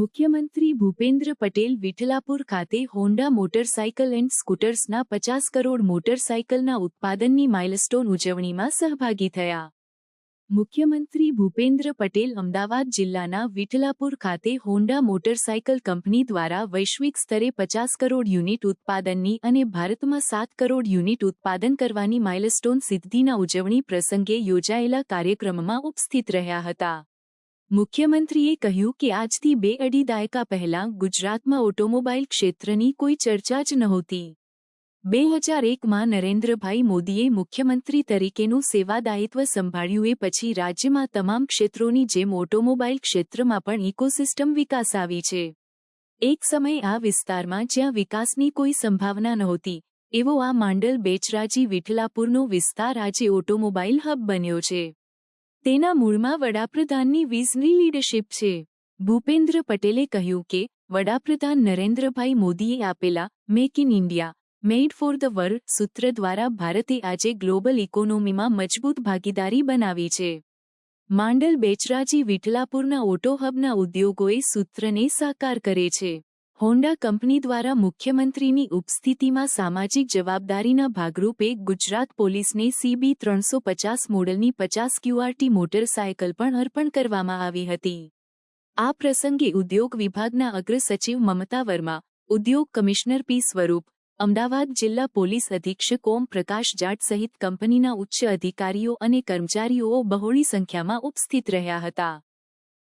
મુખ્યમંત્રી ભૂપેન્દ્ર પટેલ વિઠલાપુર ખાતે Honda motorcycle and સ્કૂટર્સના 50 crore મોટરસાયકલના ઉત્પાદનની માઇલસ્ટોન ઉજવણીમાં સહભાગી થયા. મુખ્યમંત્રી ભૂપેન્દ્ર પટેલ અમદાવાદ જિલ્લાના વિઠલાપુર ખાતે હોન્ડા મોટરસાયકલ કંપની દ્વારા વૈશ્વિક સ્તરે 50 કરોડ યુનિટ ઉત્પાદનની અને ભારતમાં 7 કરોડ યુનિટ ઉત્પાદન કરવાની માઇલસ્ટોન સિદ્ધિના ઉજવણી પ્રસંગે યોજાયેલા કાર્યક્રમમાં ઉપસ્થિત રહ્યા હતા. મુખ્યમંત્રીએ કહ્યું કે આજથી 2-2.5 દાયકા પહેલા ગુજરાતમાં ઓટોમોબાઈલ ક્ષેત્રની કોઈ ચર્ચા જ નહોતી. 2001માં નરેન્દ્રભાઈ મોદીએ મુખ્યમંત્રી તરીકેનું સેવાદાયિત્વ સંભાળ્યું એ પછી રાજ્યમાં તમામ ક્ષેત્રોની જેમ ઓટોમોબાઈલ ક્ષેત્રમાં પણ ઇકોસિસ્ટમ વિકાસ આવી છે. એક સમય આ વિસ્તારમાં જ્યાં વિકાસની કોઈ સંભાવના નહોતી એવો આ માંડલ બેચરાજી વિઠલાપુરનો વિસ્તાર આજે ઓટોમોબાઈલ હબ બન્યો છે. તેના મૂળમાં વડાપ્રધાનની વિઝનરી લીડરશિપ છે. ભૂપેન્દ્ર પટેલે કહ્યું કે વડાપ્રધાન નરેન્દ્રભાઈ મોદીએ આપેલા make in India, made for the world સૂત્ર દ્વારા ભારતે આજે ગ્લોબલ ઇકોનોમીમાં મજબૂત ભાગીદારી બનાવી છે. માંડલ બેચરાજી વિઠલાપુરના ઓટો હબના ઉદ્યોગોએ સૂત્રને સાકાર કરે છે. હોન્ડા કંપની દ્વારા મુખ્યમંત્રીની ઉપસ્થિતિમાં સામાજિક જવાબદારીના ભાગરૂપે ગુજરાત પોલીસને CB350 મોડલની 50 QRT મોટરસાયકલ પણ અર્પણ કરવામાં આવી હતી. આ પ્રસંગે ઉદ્યોગ વિભાગના અગ્ર સચિવ મમતા વર્મા, ઉદ્યોગ કમિશનર P. સ્વરૂપ, અમદાવાદ જિલ્લા પોલીસ અધિક્ષક ઓમ પ્રકાશ જાટ સહિત કંપનીના ઉચ્ચ અધિકારીઓ અને કર્મચારીઓ બહોળી સંખ્યામાં ઉપસ્થિત રહ્યા હતા.